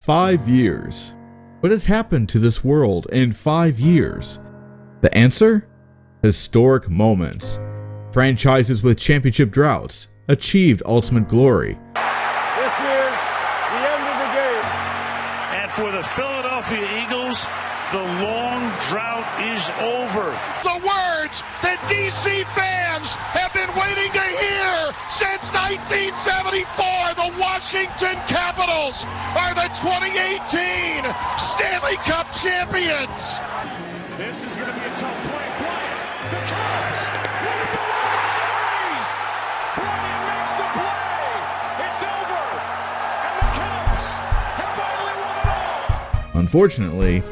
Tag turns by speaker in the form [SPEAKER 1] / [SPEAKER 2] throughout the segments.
[SPEAKER 1] 5 years. What has happened to this world in 5 years? The answer? Historic moments. Franchises with championship droughts achieved ultimate glory.
[SPEAKER 2] This is the end of the game.
[SPEAKER 3] And for the Philadelphia Eagles, the long drought is over.
[SPEAKER 4] The words that DC fans have been waiting to hear since 1974. The Washington Capitals are the 2018 Stanley Cup champions.
[SPEAKER 2] This is going to be a tough play. Bryant, the Cubs win the World Series. Bryant makes the play. It's over. And the Cubs have finally won it all.
[SPEAKER 1] Unfortunately,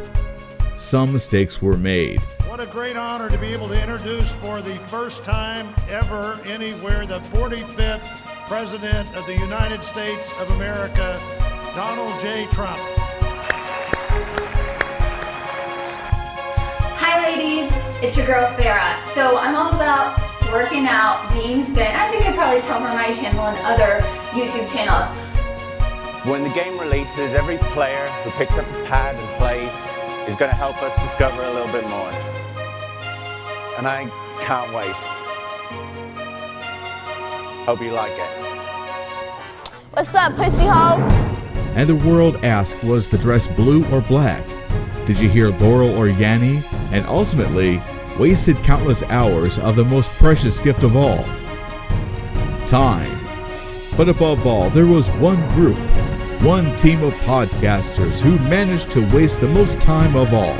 [SPEAKER 1] some mistakes were made.
[SPEAKER 5] What a great honor to be able to introduce for the first time ever anywhere the 45th President of the United States of America, Donald J. Trump.
[SPEAKER 6] Hi ladies, it's your girl Farah. So I'm all about working out, being fit, as you can probably tell from my channel and other YouTube channels.
[SPEAKER 7] When the game releases, every player who picks up a pad and plays is going to help us discover a little bit more. And I can't wait. Hope you like it.
[SPEAKER 8] What's up, pussy hoe?
[SPEAKER 1] And the world asked, was the dress blue or black? Did you hear Laurel or Yanni? And ultimately, wasted countless hours of the most precious gift of all, time. But above all, there was one group, one team of podcasters who managed to waste the most time of all.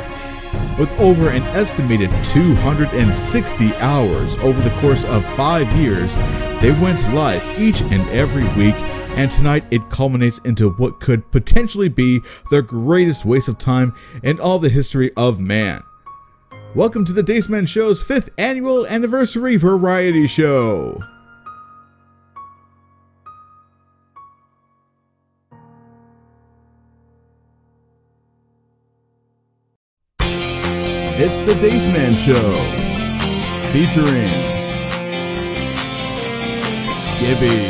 [SPEAKER 1] With over an estimated 260 hours over the course of 5 years, they went live each and every week, and tonight it culminates into what could potentially be the greatest waste of time in all the history of man. Welcome to the Dace Man Show's 5th annual anniversary variety show. It's the Dace Man Show, featuring Gibby,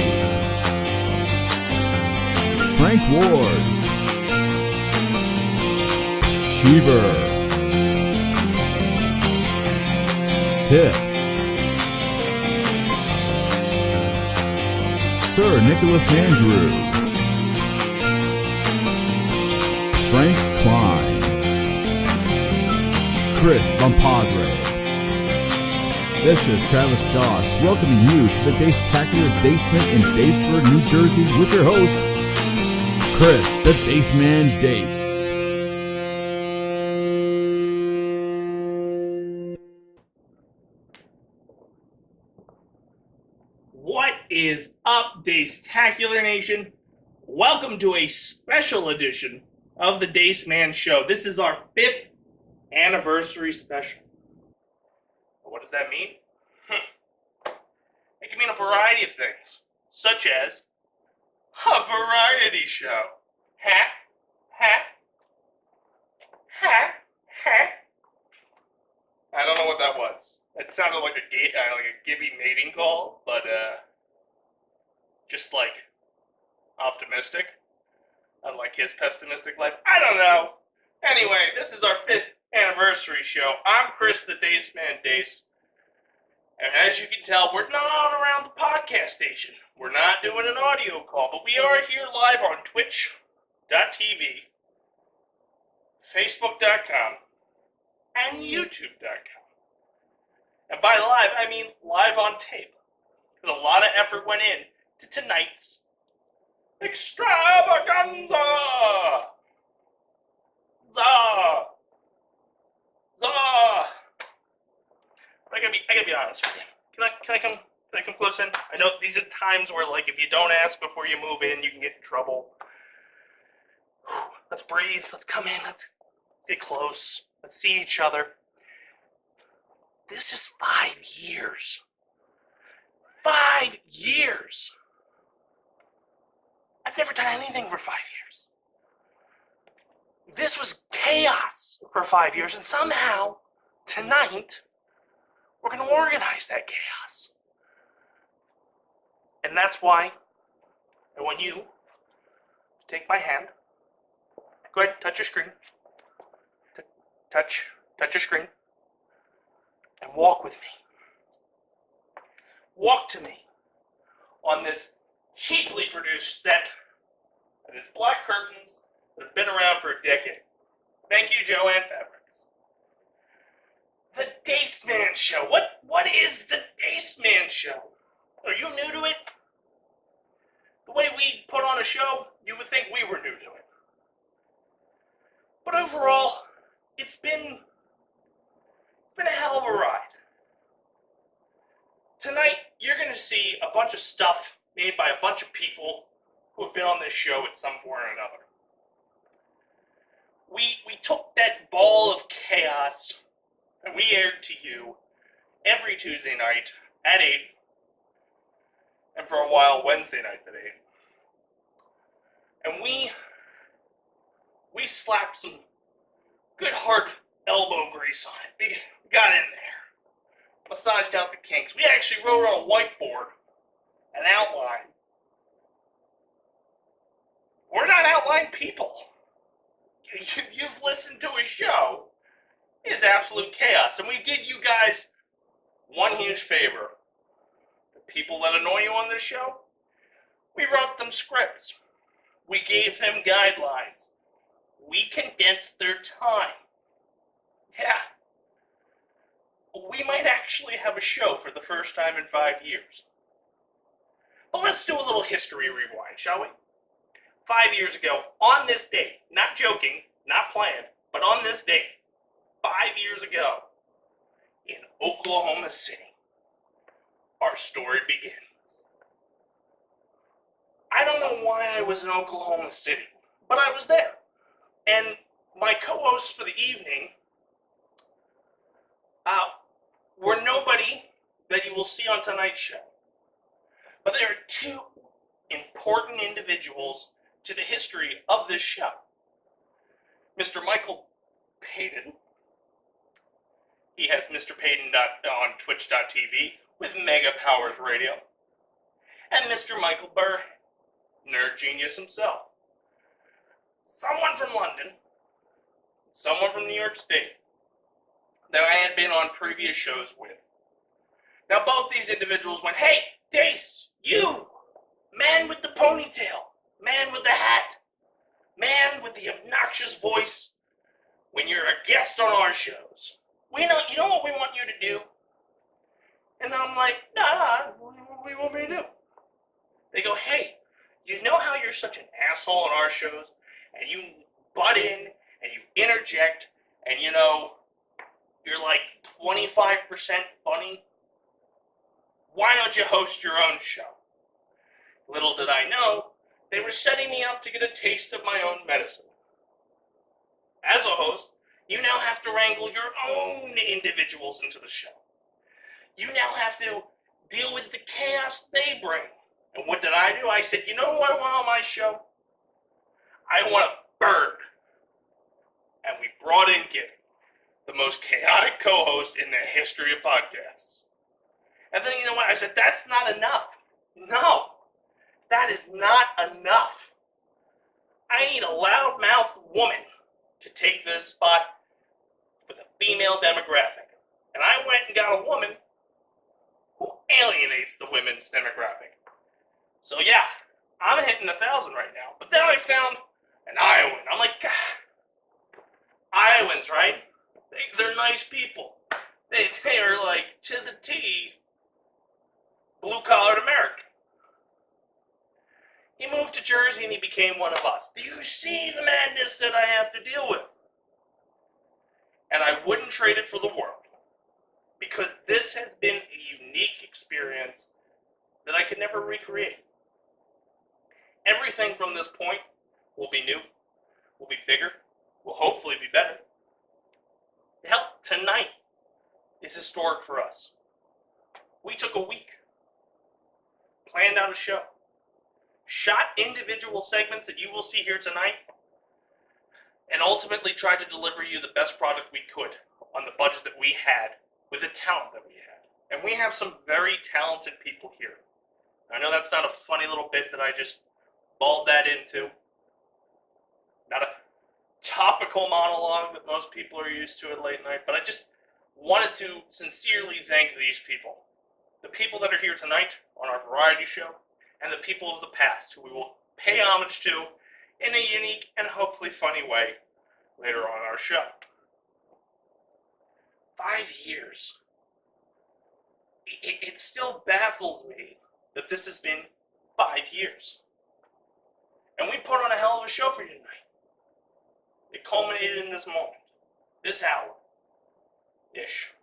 [SPEAKER 1] Frank Ward, Cheever, Tips, Sir Nicholas Andrew, Frank Klein, Chris Bompadre. This is Travis Goss welcoming you to the Dace-tacular Basement in Daceford, New Jersey with your host, Chris, the Dace Man Dace.
[SPEAKER 9] What is up, Dace-tacular Nation? Welcome to a special edition of the Dace Man Show. This is our 5th anniversary special. What does that mean? It can mean a variety of things, such as a variety show. Ha, ha, ha, ha. I don't know what that was. It sounded like a Gibby mating call, but just like optimistic, unlike his pessimistic life. I don't know. Anyway, this is our 5th anniversary show. I'm Chris, the Dace Man Dace, and as you can tell, we're not around the podcast station. We're not doing an audio call, but we are here live on Twitch.tv, Facebook.com, and YouTube.com. And by live, I mean live on tape, because a lot of effort went in to tonight's extravaganza. I gotta be honest with you. Can I come close in? I know these are times where, like, if you don't ask before you move in, you can get in trouble. Let's breathe. Let's come in. Let's get close. Let's see each other. This is 5 years. 5 years. I've never done anything for 5 years. This was chaos for 5 years, and somehow, tonight, we're going to organize that chaos. And that's why I want you to take my hand, Go ahead, touch your screen. Touch your screen. And walk with me. Walk to me on this cheaply produced set and its black curtains that have been around for a decade. Thank you, Joanne Fabrics. The Dace Man Show. What is the Dace Man Show? Are you new to it? The way we put on a show, you would think we were new to it. But overall, it's been a hell of a ride. Tonight, you're going to see a bunch of stuff made by a bunch of people who have been on this show at some point or another. We took that ball of chaos and we aired to you every Tuesday night at 8, and for a while Wednesday nights at 8. And we slapped some good hard elbow grease on it. We got in there, massaged out the kinks. We actually wrote on a whiteboard an outline. We're not outline people. You've listened to a show. It is absolute chaos. And we did you guys one huge favor. The people that annoy you on this show, we wrote them scripts. We gave them guidelines. We condensed their time. Yeah. We might actually have a show for the first time in 5 years. But let's do a little history rewind, shall we? 5 years ago, on this date, not joking, not planned, but on this date, 5 years ago, in Oklahoma City, our story begins. I don't know why I was in Oklahoma City, but I was there. And my co-hosts for the evening were nobody that you will see on tonight's show. But there are two important individuals to the history of this show. Mr. Michael Payton. He has Mr. Payton on Twitch.tv with Mega Powers Radio. And Mr. Michael Burr, nerd genius himself. Someone from London, someone from New York State, that I had been on previous shows with. Now both these individuals went, "Hey, Dace, you, man with the ponytail, man with the hat, man with the obnoxious voice, when you're a guest on our shows, you know what we want you to do?" And I'm like, "Nah, what do you want me to do?" They go, "Hey, you know how you're such an asshole on our shows, and you butt in, and you interject, and you're like 25% funny? Why don't you host your own show?" Little did I know, they were setting me up to get a taste of my own medicine. As a host, you now have to wrangle your own individuals into the show. You now have to deal with the chaos they bring. And what did I do? I said, you know who I want on my show? I want a bird. And we brought in Gibby, the most chaotic co-host in the history of podcasts. And then you know what? I said, that's not enough. No, that is not enough. I need a loudmouth woman to take this spot for the female demographic. And I went and got a woman who alienates the women's demographic. So yeah, I'm hitting 1,000 right now. But then I found an Iowan. I'm like, God, Iowans, right? They're nice people. They are like, to the T, blue-collared American. He moved to Jersey and he became one of us. Do you see the madness that I have to deal with? And I wouldn't trade it for the world. Because this has been a unique experience that I could never recreate. Everything from this point will be new, will be bigger, will hopefully be better. Hell, tonight is historic for us. We took a week, planned out a show, shot individual segments that you will see here tonight, and ultimately tried to deliver you the best product we could on the budget that we had with the talent that we had. And we have some very talented people here. I know that's not a funny little bit that I just balled that into. topical monologue that most people are used to at late night, but I just wanted to sincerely thank these people. The people that are here tonight on our variety show, and the people of the past who we will pay homage to in a unique and hopefully funny way later on our show. 5 years. It still baffles me that this has been 5 years. And we put on a hell of a show for you tonight. It culminated in this moment, this hour-ish.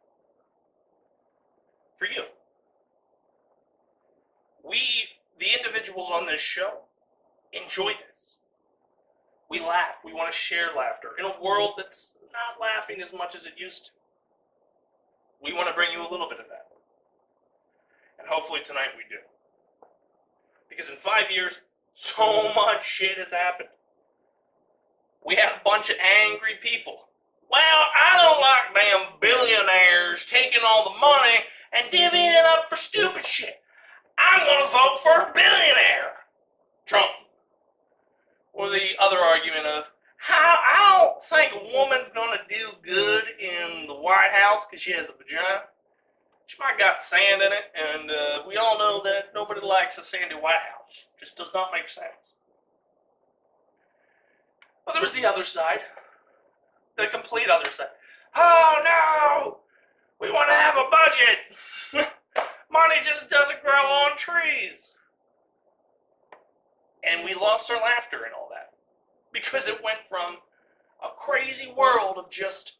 [SPEAKER 9] For you. We, the individuals on this show, enjoy this. We laugh. We want to share laughter in a world that's not laughing as much as it used to. We want to bring you a little bit of that. And hopefully tonight we do. Because in 5 years, so much shit has happened. We had a bunch of angry people. Well, I don't like damn billionaires taking all the money and divvying it up for stupid shit. I'm going to vote for a billionaire. Trump. Or the other argument of, I don't think a woman's going to do good in the White House because she has a vagina. She might got sand in it, and we all know that nobody likes a sandy White House. Just does not make sense. But there was the other side. The complete other side. Oh no! We want to have a budget! Money just doesn't grow on trees. And we lost our laughter and all that. Because it went from a crazy world of just,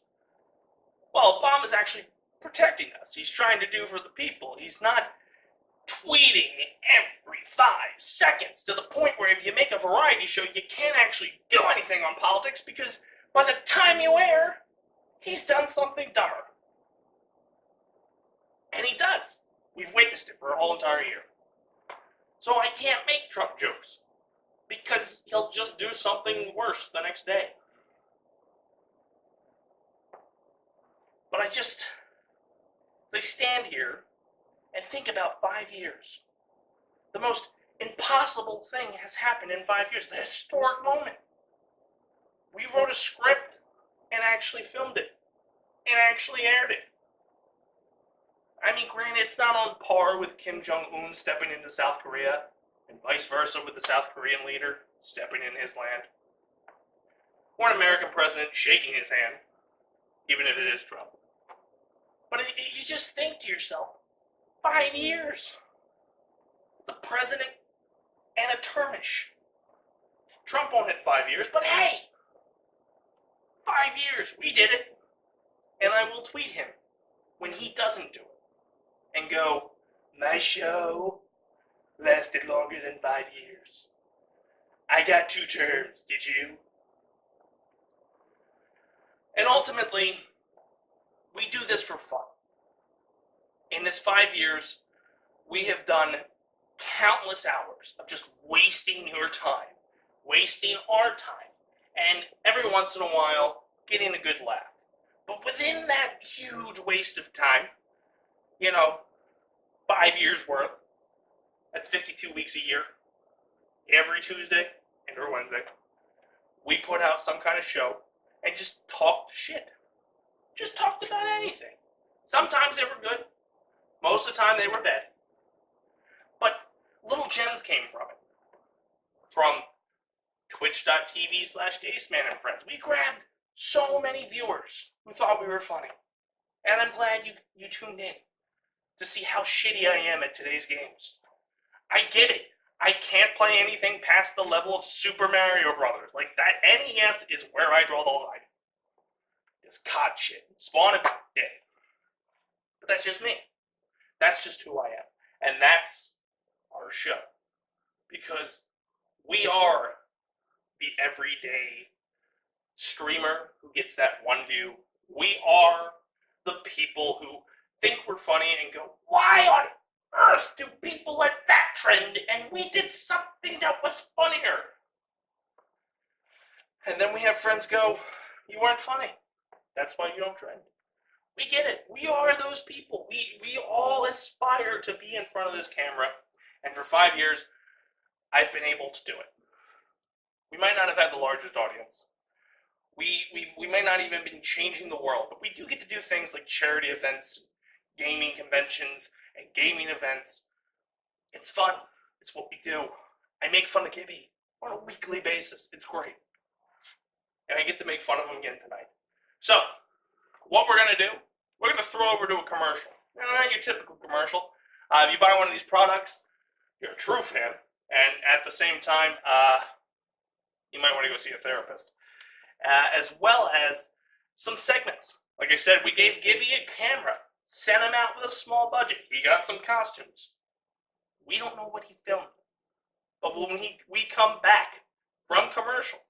[SPEAKER 9] well, Obama's actually protecting us. He's trying to do for the people. He's not tweeting every 5 seconds to the point where if you make a variety show, you can't actually do anything on politics because by the time you air, he's done something dumber. And he does. We've witnessed it for a whole entire year. So I can't make Trump jokes because he'll just do something worse the next day. But as I stand here and think about 5 years, the most impossible thing has happened in 5 years, the historic moment. We wrote a script and actually filmed it and actually aired it. I mean, granted, it's not on par with Kim Jong-un stepping into South Korea and vice versa with the South Korean leader stepping in his land. Or an American president shaking his hand, even if it is Trump. But you just think to yourself, 5 years. It's a president and a termish. Trump won't hit 5 years, but hey! 5 years, we did it. And I will tweet him when he doesn't do it. And go, my show lasted longer than 5 years. I got 2 terms, did you? And ultimately, we do this for fun. In this 5 years, we have done countless hours of just wasting your time, wasting our time, and every once in a while, getting a good laugh. But within that huge waste of time, 5 years worth, that's 52 weeks a year, every Tuesday and or Wednesday, we put out some kind of show and just talked shit. Just talked about anything. Sometimes they were good. Most of the time they were bad. But little gems came from it. From twitch.tv/Dace Man and friends. We grabbed so many viewers who thought we were funny. And I'm glad you tuned in to see how shitty I am at today's games. I get it. I can't play anything past the level of Super Mario Brothers. Like, that NES is where I draw the line. This COD shit. Spawn and dead. But that's just me. That's just who I am. And that's our show. Because we are the everyday streamer who gets that one view. We are the people who think we're funny and go, why on earth do people let that trend? And we did something that was funnier. And then we have friends go, you weren't funny. That's why you don't trend. We get it. We are those people. We all aspire to be in front of this camera. And for 5 years, I've been able to do it. We might not have had the largest audience. We may not even be changing the world, but we do get to do things like charity events, gaming conventions, and gaming events. It's fun. It's what we do. I make fun of Gibby on a weekly basis. It's great. And I get to make fun of him again tonight. So, what we're going to do, we're going to throw over to a commercial. Not your typical commercial. If you buy one of these products, you're a true fan, and at the same time, you might want to go see a therapist. As well as some segments. Like I said, we gave Gibby a camera, sent him out with a small budget. He got some costumes. We don't know what he filmed. But when we come back from commercial,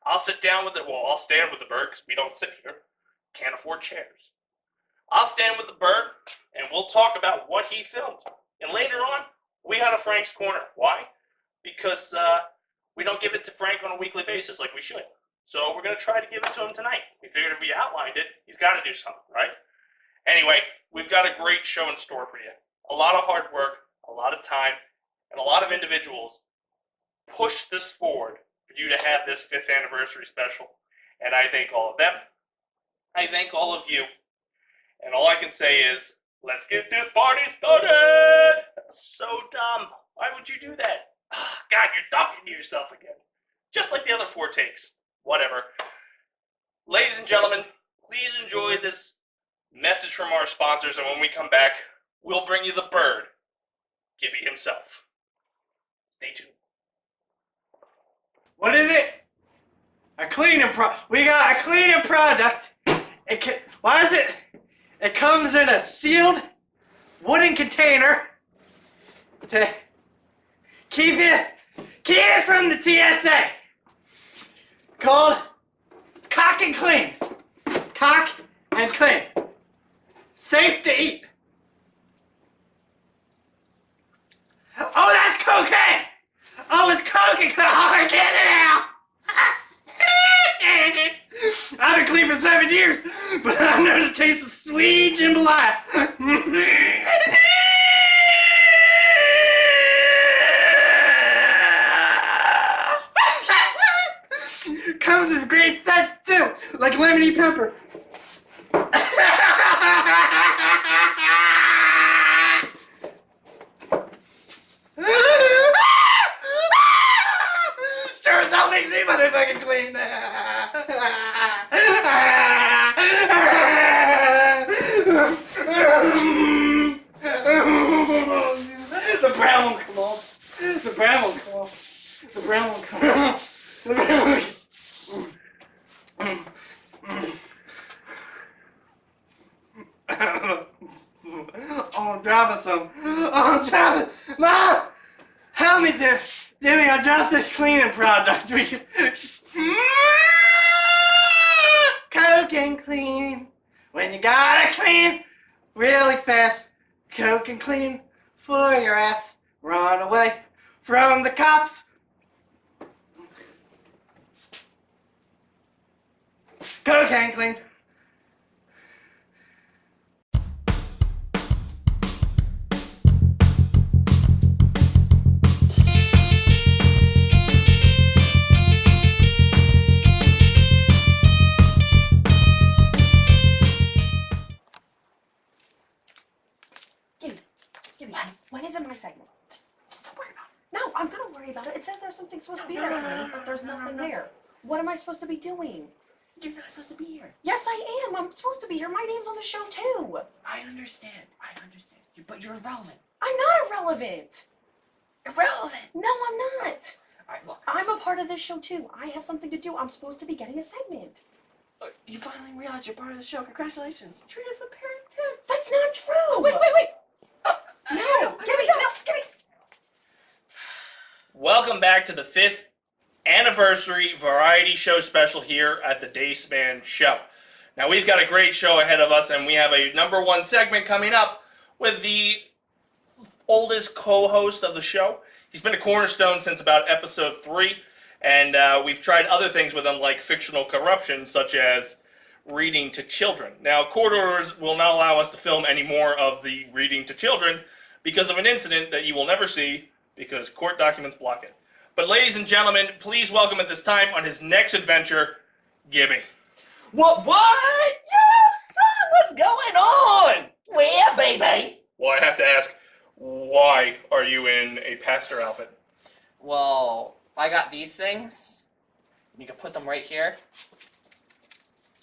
[SPEAKER 9] I'll sit down with it. Well, I'll stand with the bird because we don't sit here. Can't afford chairs. I'll stand with the bird and we'll talk about what he filmed. And later on, we had a Frank's Corner. Why? Because we don't give it to Frank on a weekly basis like we should. So we're going to try to give it to him tonight. We figured if we outlined it, he's got to do something, right? Anyway, we've got a great show in store for you. A lot of hard work, a lot of time, and a lot of individuals push this forward for you to have this 5th anniversary special. And I thank all of them. I thank all of you. And all I can say is, let's get this party started! That's so dumb. Why would you do that? God, you're talking to yourself again. Just like the other 4 takes. Whatever. Ladies and gentlemen, please enjoy this message from our sponsors, and when we come back, we'll bring you the bird, Gibby himself. Stay tuned.
[SPEAKER 8] What is it? We got a cleaning product. Why is it? It comes in a sealed wooden container to keep it from the TSA. Called Cock and Clean. Cock and Clean. Safe to eat. Oh, that's cocaine! Oh, it's cocaine! Oh, I get it out! I've been clean for 7 years, but I know the taste of sweet jambalaya. Comes with great scents too, like lemony pepper. Sure as hell makes me motherfucking clean. The brown will come off. The brown will come off. The brown will come off. The brown will Oh, drop some. Oh, drop it. Mom! Help me, Jimmy, I dropped the cleaning product. Coke and clean. When you gotta clean really fast. Coke and clean for your ass. Run away from the cops. Coke and clean.
[SPEAKER 10] When is it my segment? Don't worry about it. No, I'm gonna worry about it. It says there's something supposed to be there for me, but there's nothing there. What am I supposed to be doing?
[SPEAKER 11] You're not supposed to be here.
[SPEAKER 10] Yes, I am. I'm supposed to be here. My name's on the show, too.
[SPEAKER 11] I understand. But you're irrelevant.
[SPEAKER 10] I'm not irrelevant.
[SPEAKER 11] Irrelevant?
[SPEAKER 10] No, I'm not.
[SPEAKER 11] All right, look.
[SPEAKER 10] I'm a part of this show, too. I have something to do. I'm supposed to be getting a segment.
[SPEAKER 11] You finally realized you're part of the show. Congratulations. Treat us a pair of tits.
[SPEAKER 10] That's not true.
[SPEAKER 11] Oh, wait.
[SPEAKER 10] No, give me.
[SPEAKER 9] Welcome back to the 5th anniversary variety show special here at the Dace Man Show. Now, we've got a great show ahead of us, and we have a #1 segment coming up with the oldest co-host of the show. He's been a cornerstone since about episode 3, and we've tried other things with him, like fictional corruption, such as reading to children. Now, court orders will not allow us to film any more of the reading to children because of an incident that you will never see because court documents block it. But ladies and gentlemen, please welcome at this time on his next adventure, Gibby.
[SPEAKER 8] What? Yo, son, what's going on? Where, baby?
[SPEAKER 9] Well, I have to ask, why are you in a pastor outfit?
[SPEAKER 8] Well, I got these things. You can put them right here.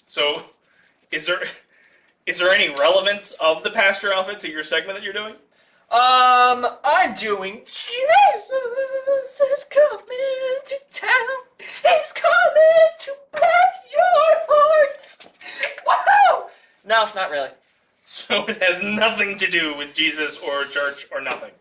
[SPEAKER 9] So, is there any relevance of the pastor outfit to your segment that you're doing?
[SPEAKER 8] I'm doing Jesus is coming to town. He's coming to bless your hearts. Woohoo! No, not really.
[SPEAKER 9] So it has nothing to do with Jesus or church or nothing.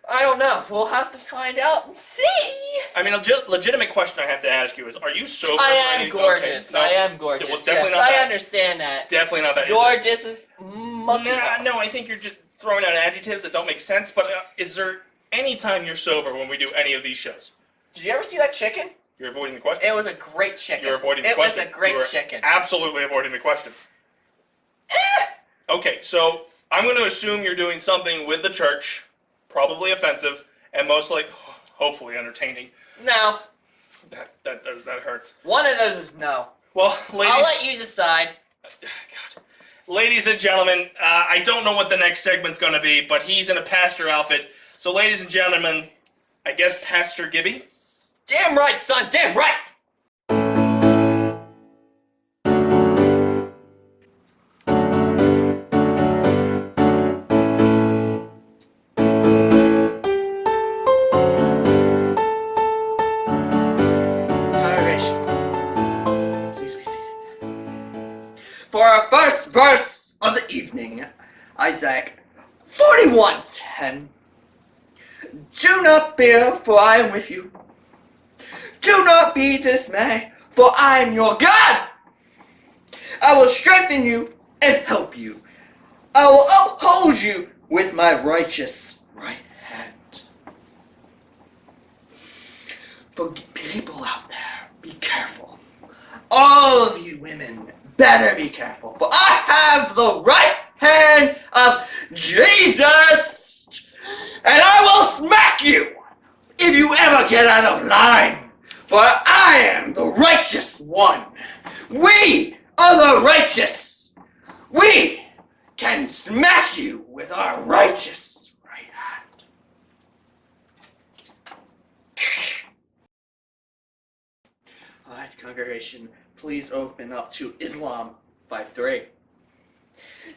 [SPEAKER 8] I don't know. We'll have to find out and see.
[SPEAKER 9] I mean, a legitimate question I have to ask you is, are you sober?
[SPEAKER 8] I am gorgeous.
[SPEAKER 9] Okay, no,
[SPEAKER 8] I am gorgeous.
[SPEAKER 9] it was definitely
[SPEAKER 8] yes,
[SPEAKER 9] not
[SPEAKER 8] I
[SPEAKER 9] that.
[SPEAKER 8] understand that.
[SPEAKER 9] Definitely not that.
[SPEAKER 8] Gorgeous is monkey.
[SPEAKER 9] No, I think you're just throwing out adjectives that don't make sense, but is there any time you're sober when we do any of these shows?
[SPEAKER 8] Did you ever see that chicken?
[SPEAKER 9] You're avoiding the question.
[SPEAKER 8] It was a great chicken.
[SPEAKER 9] You're avoiding the
[SPEAKER 8] It
[SPEAKER 9] question.
[SPEAKER 8] was a great
[SPEAKER 9] You are
[SPEAKER 8] chicken.
[SPEAKER 9] Absolutely avoiding the question. Okay, so I'm going to assume you're doing something with the church, probably offensive, and most likely, hopefully entertaining.
[SPEAKER 8] No.
[SPEAKER 9] That hurts.
[SPEAKER 8] One of those is no.
[SPEAKER 9] Well, ladies...
[SPEAKER 8] I'll let you decide.
[SPEAKER 9] God. Ladies and gentlemen, I don't know what the next segment's going to be, but he's in a pastor outfit. So, ladies and gentlemen, I guess Pastor Gibby?
[SPEAKER 8] Damn right, son. Damn right. Please be seated. For our first verse of the evening, Isaac 41:10. Do not fear, for I am with you. Do not be dismayed, for I am your God. I will strengthen you and help you. I will uphold you with my righteous right hand. For people out there, be careful. All of you women better be careful, for I have the right hand of Jesus, and I will smack you if you ever get out of line, for I am the righteous one. We are the righteous. We can smack you with our righteous right hand. Alright, congregation, please open up to Islam 5:3.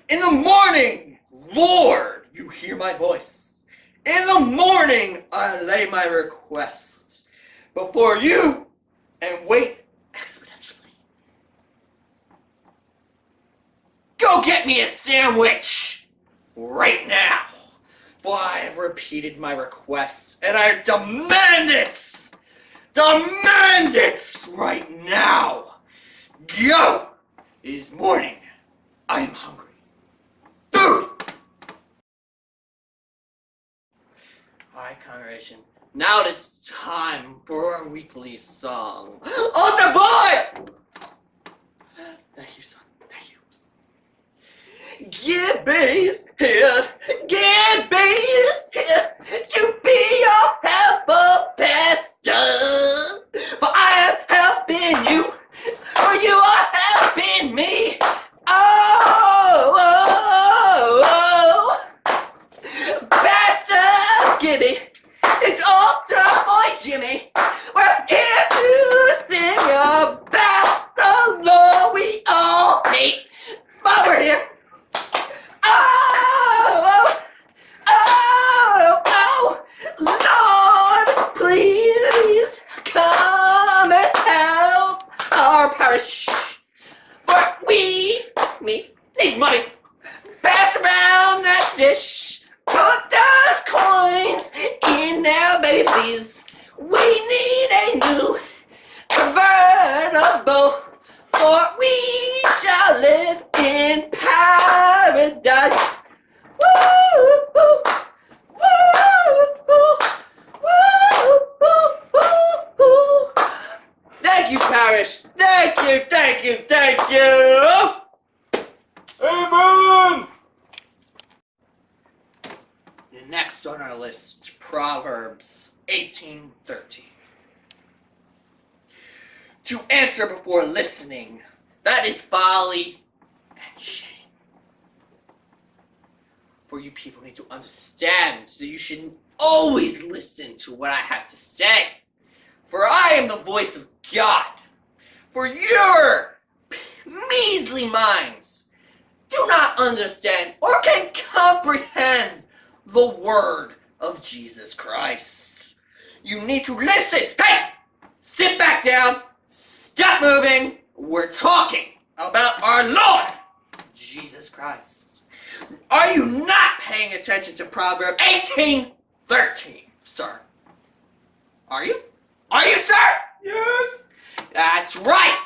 [SPEAKER 8] In the morning, Lord, you hear my voice. In the morning, I lay my requests before you and wait exponentially. Go get me a sandwich right now, for I have repeated my request and I demand it. Demand it right now. Go! It is morning. I am hungry. Food! Alright, congregation. Now it is time for our weekly song. Altar boy! Thank you, son. Thank you. Gibby's here. Gibby's here to be your helper, pastor. For I am helping you. For you are helping me. Oh. Pastor Gibby, it's Altar Boy Jimmy. We're here to sing about the Lord we all hate. But we're here. Lord, please come and help our parish. For we need money. Pass around that dish. Put those coins in there, baby, please. We need a new convertible, for we shall live in paradise. Woo, woo, woo, woo, woo, woo. Thank you, parish. Thank you, thank you, thank you. Amen. Next on our list, Proverbs 18:13. to answer before listening. That is folly and shame. For you people need to understand that you should always listen to what I have to say. For I am the voice of God. For your measly minds do not understand or can comprehend the word of Jesus Christ. You need to listen. Hey! Sit back down. Stop moving. We're talking about our Lord, Jesus Christ. Are you not paying attention to Proverbs 18:13, sir? Are you? Are you, sir?
[SPEAKER 9] Yes.
[SPEAKER 8] That's right.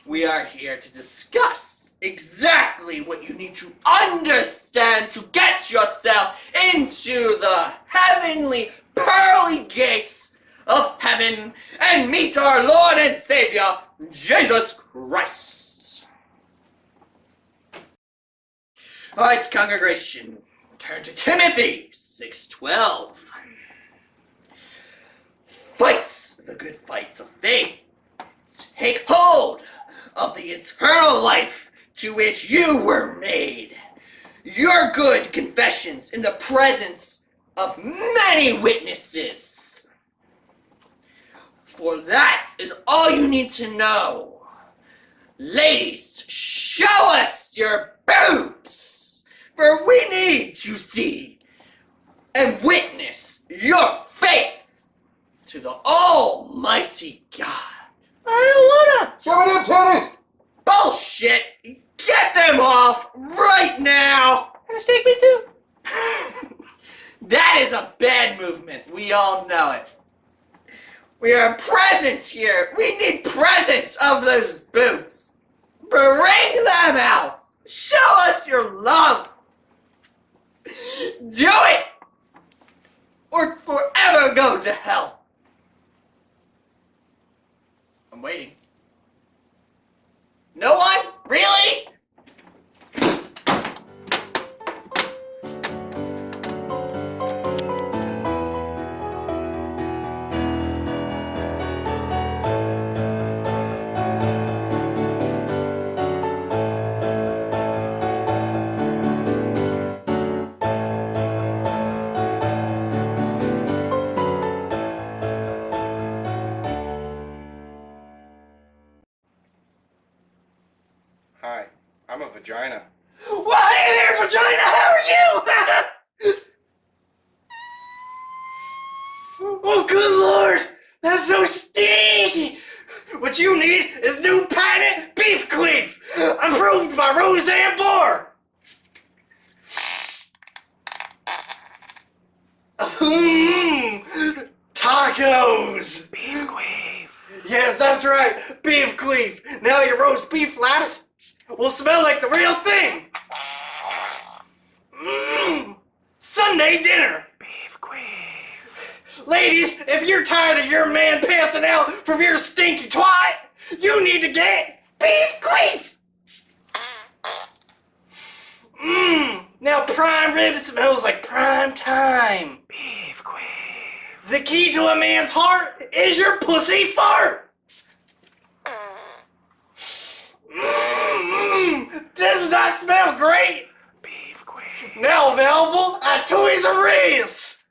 [SPEAKER 8] We are here to discuss exactly what you need to understand to get yourself into the heavenly pearly gates of heaven and meet our Lord and Savior, Jesus Christ. Alright, congregation, turn to Timothy 6:12. Fight the good fight of faith. Take hold of the eternal life to which you were made. Your good confessions in the presence of many witnesses. For that is all you need to know. Ladies, show us your boobs, for we need to see and witness your faith to the Almighty God. I don't wanna!
[SPEAKER 9] Show me them titties!
[SPEAKER 8] Bullshit! Get them off right now!
[SPEAKER 11] Hashtag me too.
[SPEAKER 8] That is a bad movement. We all know it. We are presents here. We need presents of those boobs. Bring them out. Show us your love. Do it! Or forever go to hell. I'm waiting. No one? Really?
[SPEAKER 9] Hi, I'm a vagina.
[SPEAKER 8] Well, hey there, vagina! How are you? Oh, good Lord! That's so stinky! What you need is new patent beef queef! Approved by Roseanne Barr! Tacos! Beef queef! Yes, that's right, beef queef! Now your roast beef flaps will smell like the real thing! Sunday dinner! Beef queef! Ladies, if you're tired of your man passing out from your stinky twat, you need to get beef queef! Now prime rib smells like prime time. Beef queef. The key to a man's heart is your pussy fart. Does not smell great. Beef queef. Now available at Toys R Us.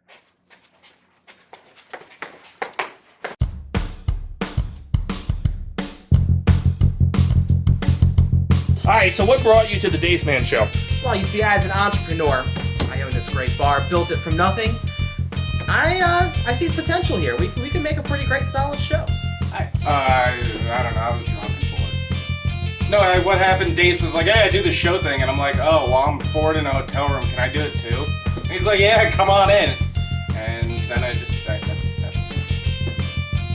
[SPEAKER 9] Alright, so what brought you to the Dace Man show?
[SPEAKER 12] Well, you see, as an entrepreneur, I own this great bar, built it from nothing. I see the potential here. We can make a pretty great, solid show.
[SPEAKER 9] I don't know, I was drunk and bored. No, what happened, Dace was like, hey, I do the show thing, and I'm like, oh, well, I'm bored in a hotel room, can I do it too? And he's like, yeah, come on in. And then that's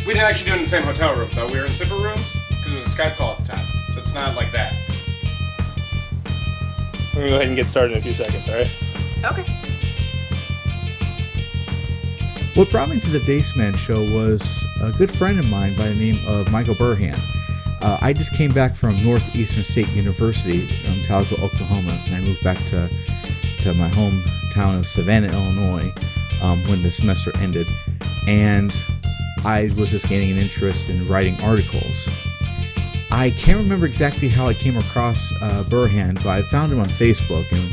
[SPEAKER 9] we didn't actually do it in the same hotel room, though. We were in separate rooms, because it was a Skype call at the time, so it's not like that. We're gonna go ahead and get started in a few seconds, alright?
[SPEAKER 12] Okay.
[SPEAKER 1] What brought me to the Dace Man show was a good friend of mine by the name of Michael Burhan. I just came back from Northeastern State University in Talco, Oklahoma, and I moved back to my hometown of Savannah, Illinois, when the semester ended. And I was just gaining an interest in writing articles. I can't remember exactly how I came across Burhan, but I found him on Facebook, and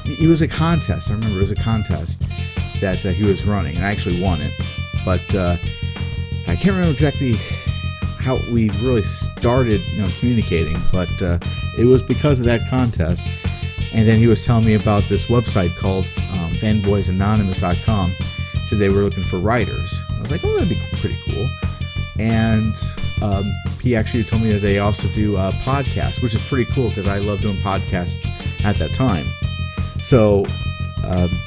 [SPEAKER 1] it was a contest. I remember it was a contest that he was running, and I actually won it. But I can't remember exactly how we really started, communicating. But it was because of that contest. And then he was telling me about this website called fanboysanonymous.com. Said they were looking for writers. I was like, oh, that'd be pretty cool. And he actually told me that they also do podcasts, which is pretty cool because I love doing podcasts at that time. So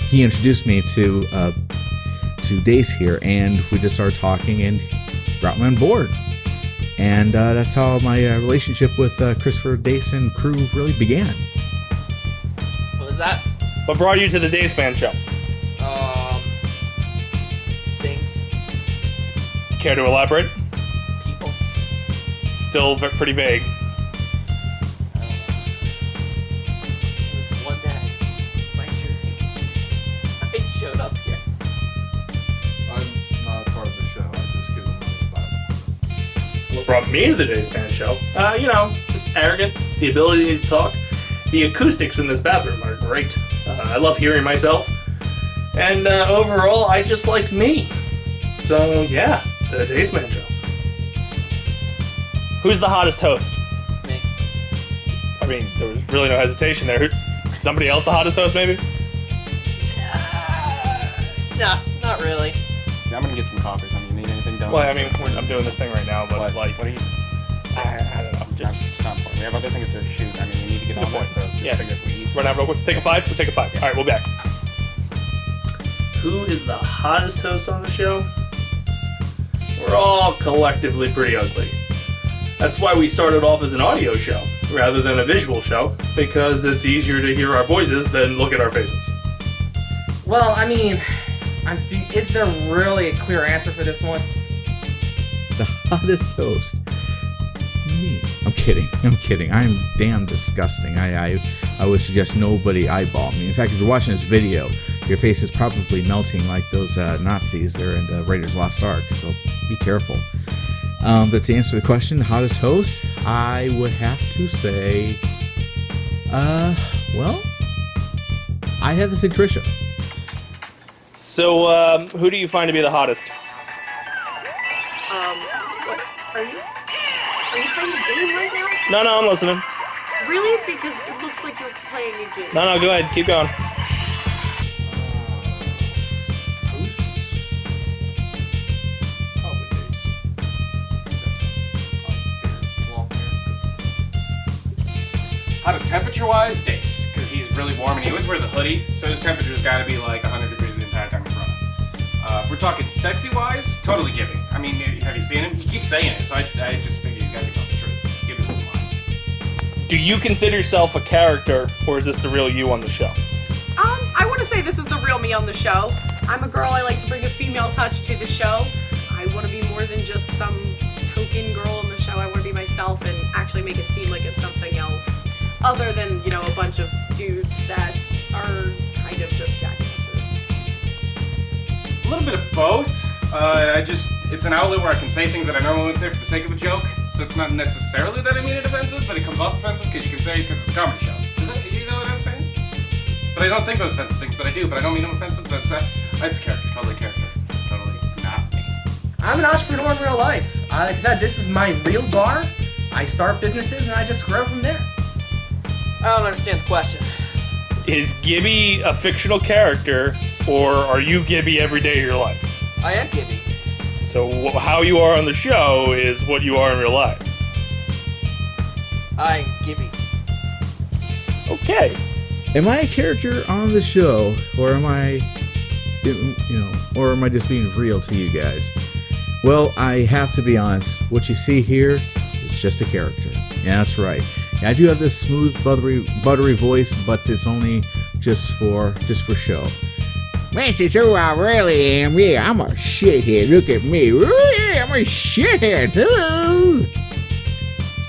[SPEAKER 1] he introduced me to Dace here, and we just started talking and brought me on board. And that's how my relationship with Christopher Dace and crew really began.
[SPEAKER 12] What was that?
[SPEAKER 9] What brought you to the Dace Man show?
[SPEAKER 12] Things.
[SPEAKER 9] Care to elaborate?
[SPEAKER 12] People.
[SPEAKER 9] Still pretty vague.
[SPEAKER 12] It was one day, my dreams. I showed up here.
[SPEAKER 13] I'm not a part of the show. I just give them money about
[SPEAKER 9] What brought me to the Dace Man show? Just arrogance, the ability to talk. The acoustics in this bathroom are great. I love hearing myself. And overall, I just like me. So, yeah, the Dace Man show. Who's the hottest host?
[SPEAKER 12] Me.
[SPEAKER 9] I mean, there was really no hesitation there. Somebody else the hottest host, maybe?
[SPEAKER 12] Nah, not really.
[SPEAKER 14] Yeah, I'm gonna get some coffee. You need anything done?
[SPEAKER 9] Well, I mean, I'm doing this thing right now, but
[SPEAKER 14] what are you?
[SPEAKER 9] I don't know.
[SPEAKER 14] It's not important. We have other things to shoot. I mean, we need to get on that, so just figure if we need
[SPEAKER 9] Run out real quick. Take a 5? We'll take a 5. Yeah. All right, we'll be back. Who is the hottest host on the show? We're all collectively pretty ugly. That's why we started off as an audio show rather than a visual show, because it's easier to hear our voices than look at our faces.
[SPEAKER 12] Well, I mean, is there really a clear answer for this one?
[SPEAKER 1] The hottest host? Me. I'm kidding. I'm damn disgusting. I would suggest nobody eyeball me. In fact, if you're watching this video, your face is probably melting like those Nazis there in Raiders Lost Ark, so be careful. But to answer the question, the hottest host, I would have to say, well, I'd have to say Trisha.
[SPEAKER 9] So, who do you find to be the hottest?
[SPEAKER 10] What, are you playing a game right now?
[SPEAKER 9] No, I'm listening.
[SPEAKER 10] Really? Because it looks like you're playing a game.
[SPEAKER 9] No, go ahead. Keep going.
[SPEAKER 14] Hottest temperature-wise, Dace, because he's really warm and he always wears a hoodie, so his temperature's got to be like 100 degrees the entire time he's running. If we're talking sexy-wise, totally Gibby. I mean, have you seen him? He keeps saying it, so I just figure he's got to be telling the truth. Gibby wouldn't lie.
[SPEAKER 9] Do you consider yourself a character, or is this the real you on the show?
[SPEAKER 10] I want to say this is the real me on the show. I'm a girl. I like to bring a female touch to the show. I want to be more than just some token girl in the show. I want to be myself and actually make it seem like it's something else. Other than, a bunch of dudes that are kind of just jackasses.
[SPEAKER 14] A little bit of both. It's an outlet where I can say things that I normally wouldn't say for the sake of a joke. So it's not necessarily that I mean it offensive, but it comes off offensive because you can say it because it's a comedy show. You know what I'm saying? But I don't think those offensive things, but I do. But I don't mean them offensive. But it's a character, totally character, totally not me.
[SPEAKER 12] I'm an entrepreneur in real life. Like I said, this is my real bar. I start businesses and I just grow from there. I don't understand the question.
[SPEAKER 9] Is Gibby a fictional character, or are you Gibby every day of your life?
[SPEAKER 12] I am Gibby.
[SPEAKER 9] So how you are on the show is what you are in real life.
[SPEAKER 12] I'm Gibby.
[SPEAKER 9] Okay.
[SPEAKER 1] Am I a character on the show, or am I, or am I just being real to you guys? Well, I have to be honest. What you see here is just a character. Yeah, that's right. I do have this smooth, buttery voice, but it's only just for show. This is who I really am. Yeah, I'm a shithead. Look at me. Ooh, yeah, I'm a shithead. Ooh.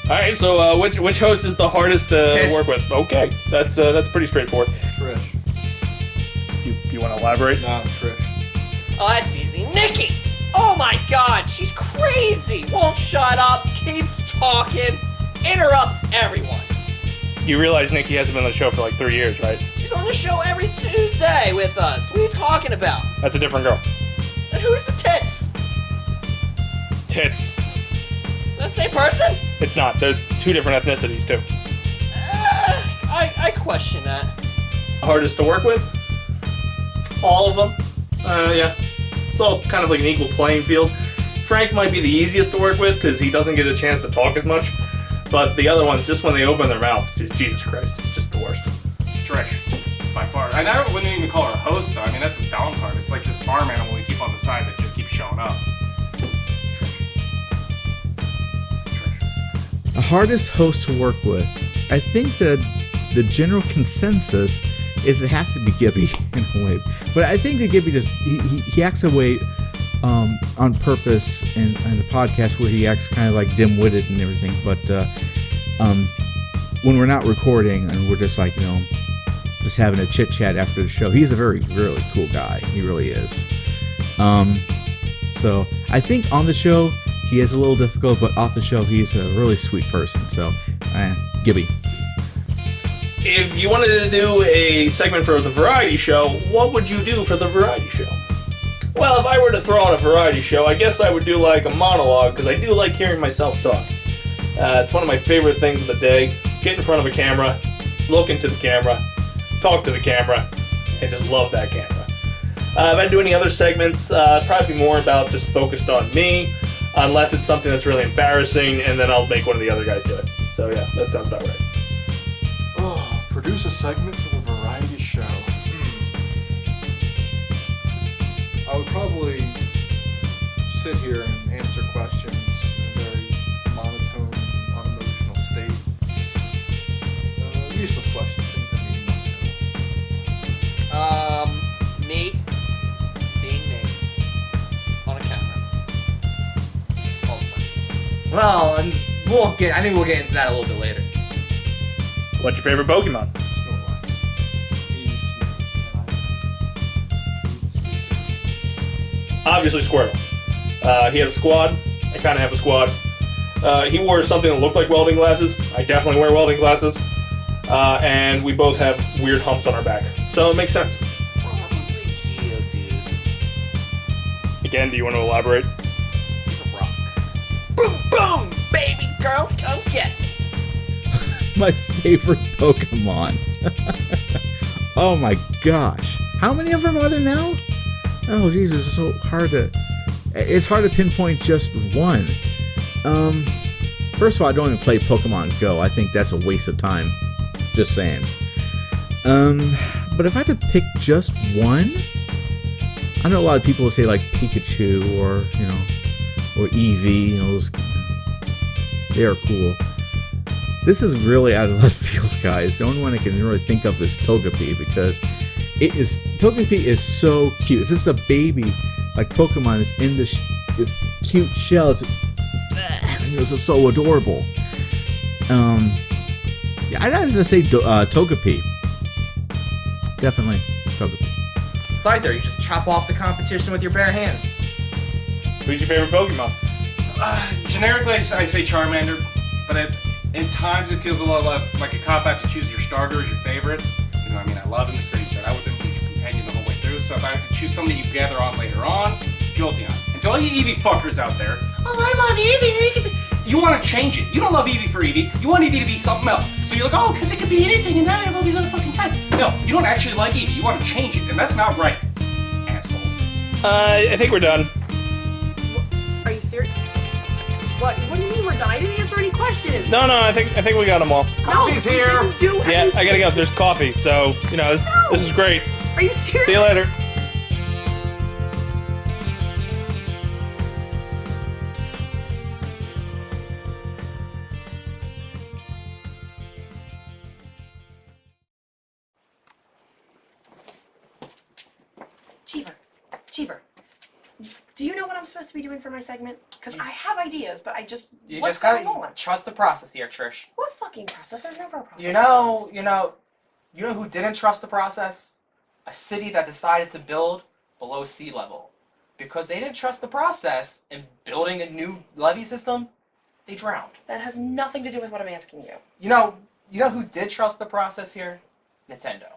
[SPEAKER 9] All right. So, which host is the hardest to work with? Okay, that's pretty straightforward.
[SPEAKER 13] Trish.
[SPEAKER 9] You want to elaborate?
[SPEAKER 13] No, Trish.
[SPEAKER 12] Oh, that's easy. Nikki! Oh my God, she's crazy! Won't shut up, keeps talking. interrupts everyone.
[SPEAKER 9] You realize Nikki hasn't been on the show for like 3 years, right?
[SPEAKER 12] She's on the show every Tuesday with us. What are you talking about?
[SPEAKER 9] That's a different girl.
[SPEAKER 12] And who's the tits?
[SPEAKER 9] Tits.
[SPEAKER 12] Is that the same person?
[SPEAKER 9] It's not. They're two different ethnicities, too.
[SPEAKER 12] I question that.
[SPEAKER 9] Hardest to work with? All of them. Yeah. It's all kind of like an equal playing field. Frank might be the easiest to work with because he doesn't get a chance to talk as much. But the other ones, just when they open their mouth, Jesus Christ, it's just the worst.
[SPEAKER 14] Trish, by far. And I wouldn't even call her a host, though. I mean, that's the down part. It's like this farm animal we keep on the side that just keeps showing up.
[SPEAKER 1] The hardest host to work with. I think that the general consensus is it has to be Gibby in a way. But I think that Gibby just he acts a way on purpose in the podcast where he acts kind of like dim-witted and everything. But when we're not recording and we're just like, just having a chit-chat after the show, he's a very, really cool guy. He really is. So I think on the show he is a little difficult, but off the show he's a really sweet person. So, Gibby.
[SPEAKER 9] If you wanted to do a segment for the variety show, what would you do for the variety show? Well, if I were to throw on a variety show, I guess I would do like a monologue, because I do like hearing myself talk. It's one of my favorite things of the day. Get in front of a camera, look into the camera, talk to the camera, and just love that camera. If I do any other segments, probably be more about just focused on me, unless it's something that's really embarrassing, and then I'll make one of the other guys do it. So yeah, that sounds about right.
[SPEAKER 13] Produce a segment for the variety show. I would probably sit here and answer questions in a very monotone, unemotional state. Useless questions, things that mean nothing.
[SPEAKER 12] Me being me on a camera all the time. Well, and I think we'll get into that a little bit later.
[SPEAKER 9] What's your favorite Pokemon? Obviously Squirtle. He had a squad. I kind of have a squad. He wore something that looked like welding glasses. I definitely wear welding glasses. And we both have weird humps on our back. So it makes sense.
[SPEAKER 12] Probably Geodude.
[SPEAKER 9] Again, do you want to elaborate?
[SPEAKER 12] He's a rock. Boom, boom! Baby girls, come get me!
[SPEAKER 1] My favorite Pokemon. Oh my gosh. How many of them are there now? Oh Jesus, it's so hard to pinpoint just one. First of all, I don't even play Pokemon Go. I think that's a waste of time. Just saying. But if I had to pick just one, I know a lot of people will say like Pikachu or or Eevee. Those, they are cool. This is really out of left field, guys. The only one I can really think of is Togepi, because Togepi is so cute. It's just a baby, like Pokemon, that's in this cute shell. It's just so adorable. Yeah, I'd have to say Togepi. Definitely Togepi.
[SPEAKER 12] Side there, you just chop off the competition with your bare hands.
[SPEAKER 9] Who's your favorite Pokemon?
[SPEAKER 14] Generically, I say Charmander, but in times it feels a little like a cop-out to choose your starter as your favorite. I mean, I love him. It's great. You start out with him. He's your companion the whole way through. So if I have to choose somebody you gather on later on, Jolteon. And to all you Eevee fuckers out there, I love Eevee. You want to change it. You don't love Eevee for Eevee. You want Eevee to be something else. So you're like, because it could be anything, and now I have all these other fucking types. No, you don't actually like Eevee. You want to change it, and that's not right, assholes.
[SPEAKER 9] I think we're done.
[SPEAKER 10] Are you serious? What do you mean we're done? I didn't answer any questions.
[SPEAKER 9] No, I think we got them all.
[SPEAKER 10] Coffee's here. Didn't do
[SPEAKER 9] yeah, I gotta go. There's coffee, so this is great.
[SPEAKER 10] Are you serious?
[SPEAKER 9] See you later.
[SPEAKER 11] Cheever, do you know what I'm supposed to be doing for my segment? Because I have ideas, but
[SPEAKER 12] You
[SPEAKER 11] what's
[SPEAKER 12] just gotta
[SPEAKER 11] going on?
[SPEAKER 12] trust the process here, Trish.
[SPEAKER 11] What fucking process? There's never a process.
[SPEAKER 12] You know who didn't trust the process? A city that decided to build below sea level. Because they didn't trust the process in building a new levee system, They drowned.
[SPEAKER 10] That has nothing to do with what I'm asking you.
[SPEAKER 12] You know who did trust the process here? Nintendo.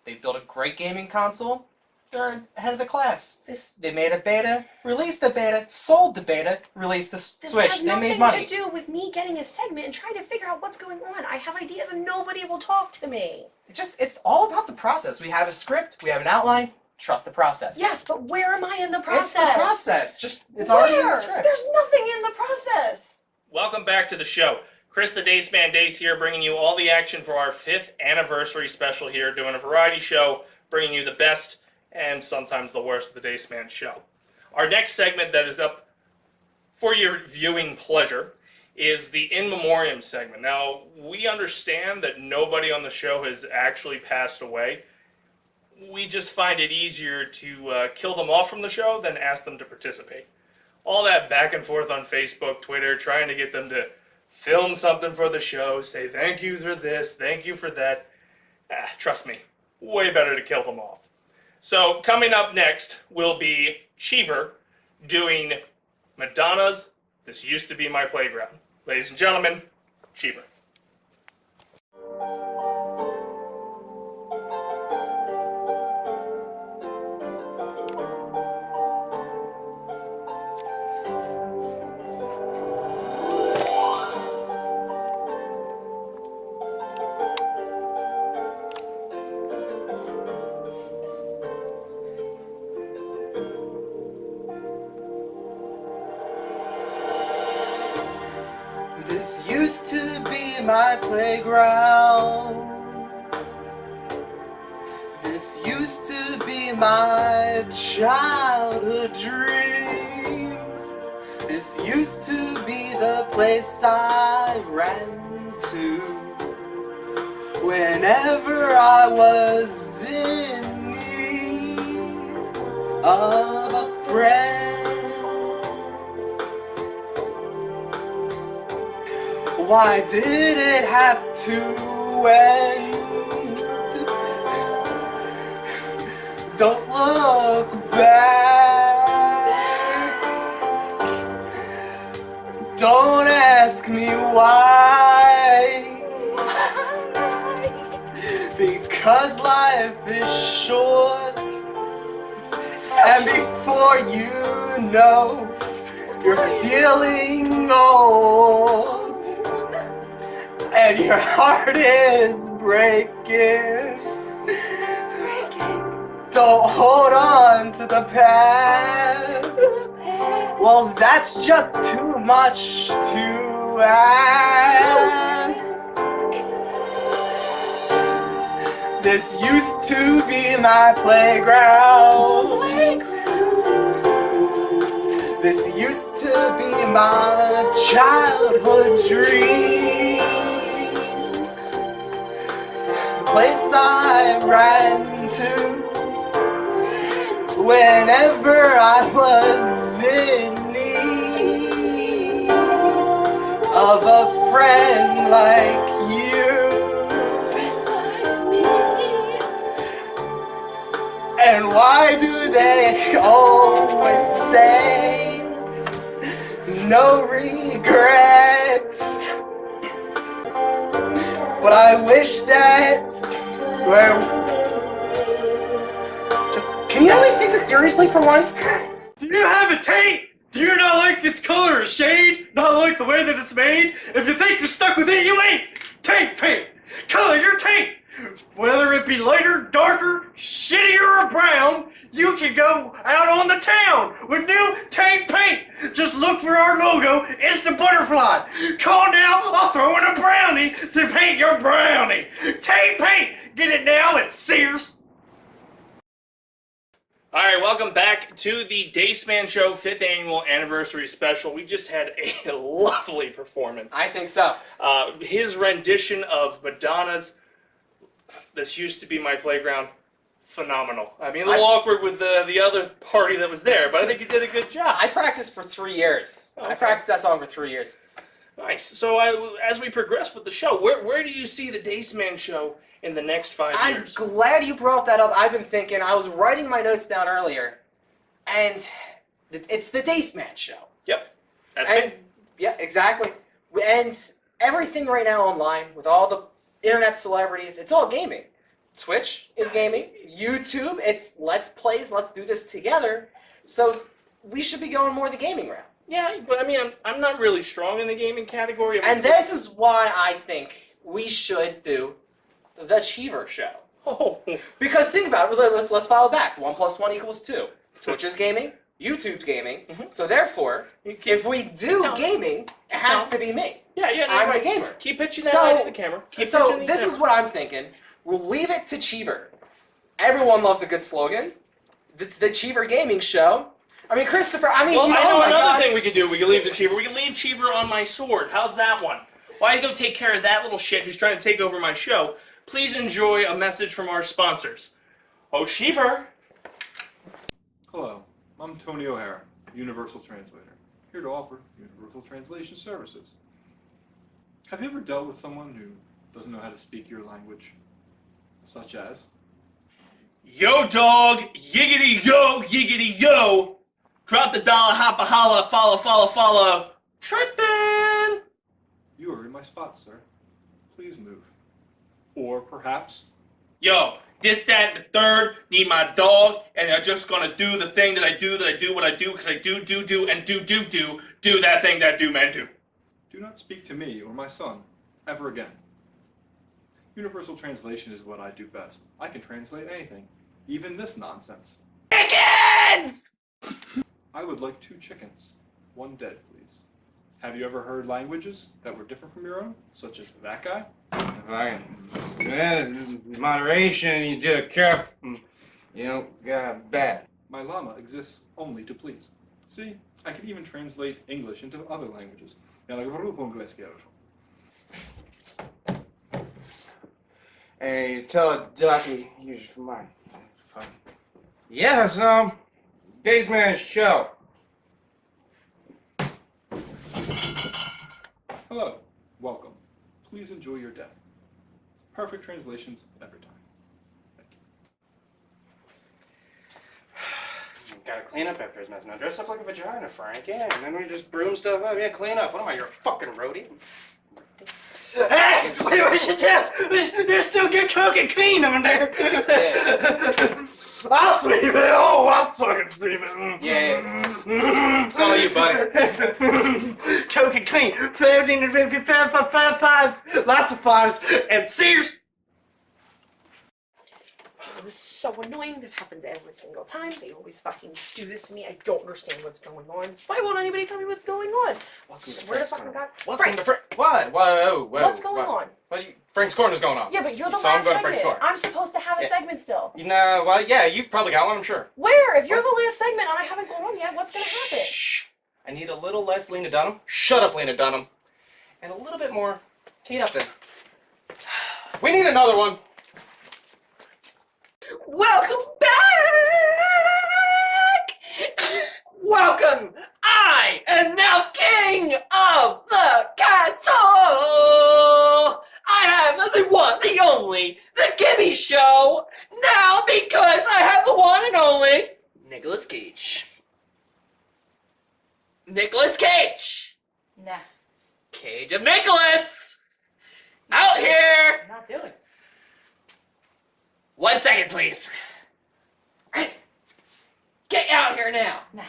[SPEAKER 12] They built a great gaming console. They're ahead of the class. They made a beta, released the beta, sold the beta, released the Switch. They made money.
[SPEAKER 10] This has nothing to do with me getting a segment and trying to figure out what's going on. I have ideas and nobody will talk to me.
[SPEAKER 12] It's all about the process. We have a script, we have an outline. Trust the process.
[SPEAKER 10] Yes, but where am I in the process?
[SPEAKER 12] It's the process. It's already in the script.
[SPEAKER 10] There's nothing in the process.
[SPEAKER 9] Welcome back to the show. Chris the Dace Man Dace here, bringing you all the action for our 5th anniversary special here, doing a variety show, bringing you the best and sometimes the worst of the Dace Man show. Our next segment that is up for your viewing pleasure is the In Memoriam segment. Now, we understand that nobody on the show has actually passed away. We just find it easier to kill them off from the show than ask them to participate. All that back and forth on Facebook, Twitter, trying to get them to film something for the show, say thank you for this, thank you for that. Trust me, way better to kill them off. So coming up next will be Cheever doing Madonna's This Used to Be My Playground. Ladies and gentlemen, Cheever.
[SPEAKER 8] This used to be my playground. This used to be my childhood dream. This used to be the place I ran to whenever I was in need of a friend. Why did it have to end? Don't look back. Don't ask me why. Because life is short. And before you know, you're feeling old. And your heart is breaking. Don't hold on to the past. Well, that's just too much to ask. This used to be my playground. This used to be my childhood dream. Place I ran to whenever I was in need of a friend like you. And why do they always say no regrets? But I wish that can you at least take this seriously for once?
[SPEAKER 15] Do you have a tape? Do you not like its color or shade? Not like the way that it's made? If you think you're stuck with it, you ain't! Tape paint! Color your tape! Whether it be lighter, darker, shittier, or brown, you can go out on the town with new tape paint. Just look for our logo. It's the butterfly. Call now. I'll throw in a brownie to paint your brownie. Tape paint. Get it now at Sears.
[SPEAKER 9] All right, welcome back to the Dace Man Show 5th Annual Anniversary Special. We just had a lovely performance.
[SPEAKER 12] I think so.
[SPEAKER 9] His rendition of Madonna's This Used to Be My Playground, phenomenal. I mean, a little awkward with the other party that was there, but I think you did a good job.
[SPEAKER 12] I practiced for 3 years.
[SPEAKER 9] Okay.
[SPEAKER 12] I practiced that song for 3 years.
[SPEAKER 9] Nice. So as we progress with the show, where do you see the Dace Man Show in the next 5 years?
[SPEAKER 12] I'm glad you brought that up. I've been thinking, I was writing my notes down earlier, and it's the Dace Man Show.
[SPEAKER 9] Yep. That's me.
[SPEAKER 12] Yeah, exactly. And everything right now online, with all the internet celebrities, it's all gaming. Twitch is gaming. YouTube, it's let's plays, let's do this together. So we should be going more the gaming route.
[SPEAKER 9] Yeah, but I mean, I'm not really strong in the gaming category.
[SPEAKER 12] And this is why I think we should do the Cheever Show.
[SPEAKER 9] Oh.
[SPEAKER 12] Because think about it. Let's follow back. 1 + 1 = 2. Twitch is gaming. YouTube's gaming. So therefore, if we do gaming, it has to be me.
[SPEAKER 9] Yeah,
[SPEAKER 12] I'm
[SPEAKER 9] right.
[SPEAKER 12] the gamer.
[SPEAKER 9] Keep pitching that right at the camera.
[SPEAKER 12] So this is what I'm thinking. We'll leave it to Cheever. Everyone loves a good slogan. This is the Cheever Gaming Show. I mean, Christopher,
[SPEAKER 9] I know another thing we could do. We could leave the Cheever. We could leave Cheever on my sword. How's that one? Why go take care of that little shit who's trying to take over my show? Please enjoy a message from our sponsors. Oh, Cheever.
[SPEAKER 13] Hello, I'm Tony O'Hara, Universal Translator, here to offer universal translation services. Have you ever dealt with someone who doesn't know how to speak your language? Such as?
[SPEAKER 9] Yo, dog, yiggity yo, yiggity yo. Drop the dollar, hop a holla, follow. Trippin'.
[SPEAKER 13] You are in my spot, sir. Please move. Or perhaps...
[SPEAKER 9] Yo, this, that, and the third, need my dog, and they're just gonna do the thing that I do, what I do, because I do, and do that thing that do, man, do.
[SPEAKER 13] Do not speak to me or my son ever again. Universal translation is what I do best. I can translate anything, even this nonsense.
[SPEAKER 9] Chickens!
[SPEAKER 13] I would like 2 chickens. 1 dead, please. Have you ever heard languages that were different from your own, such as that guy?
[SPEAKER 14] Moderation, you do it careful. You know, bad.
[SPEAKER 13] My llama exists only to please. See, I can even translate English into other languages.
[SPEAKER 14] Hey, you tell a ducky, use for mine. Fun. Yes, Dace Man show.
[SPEAKER 13] Hello, welcome. Please enjoy your day. Perfect translations every time.
[SPEAKER 14] Gotta clean up after his mess. Now dress up like a vagina, Frank. Yeah, and then we just broom stuff up. Yeah, clean up. What am I, your fucking roadie?
[SPEAKER 8] Hey! What should you? There's still good coke and clean on there.
[SPEAKER 14] Yeah.
[SPEAKER 8] I'll sweep it. Oh, I'll fucking sweep it.
[SPEAKER 14] Yeah. It's all you, buddy.
[SPEAKER 8] Coke and clean. 15 to 55. Lots of 5s. And Sears.
[SPEAKER 10] This is so annoying. This happens every single time. They always fucking do this to me. I don't understand what's going on. Why won't anybody tell me what's going on? I swear to fucking God.
[SPEAKER 14] Welcome to What? Whoa.
[SPEAKER 10] What's going on?
[SPEAKER 14] What do you... Frank's Corner's going on.
[SPEAKER 10] Yeah, but you're the
[SPEAKER 14] So I'm
[SPEAKER 10] last
[SPEAKER 14] going to Frank's
[SPEAKER 10] segment.
[SPEAKER 14] Corner.
[SPEAKER 10] I'm supposed to have a segment still.
[SPEAKER 14] You know, well, yeah, you've probably got one, I'm sure.
[SPEAKER 10] Where? If you're the last segment and I haven't gone on yet, what's going to happen?
[SPEAKER 14] Shh. I need a little less Lena Dunham. Shut up, Lena Dunham. And a little bit more Kate Upton. We need another one.
[SPEAKER 8] Welcome back! Welcome! I am now king of the castle! I have the one, the only, the Gibby Show, now because I have the one and only Nicolas Cage. Nicolas Cage!
[SPEAKER 11] Nah.
[SPEAKER 8] Cage of Nicholas! Out here!
[SPEAKER 11] I'm not doing it.
[SPEAKER 8] 1 second, please. Hey, get out here now.
[SPEAKER 11] Nah.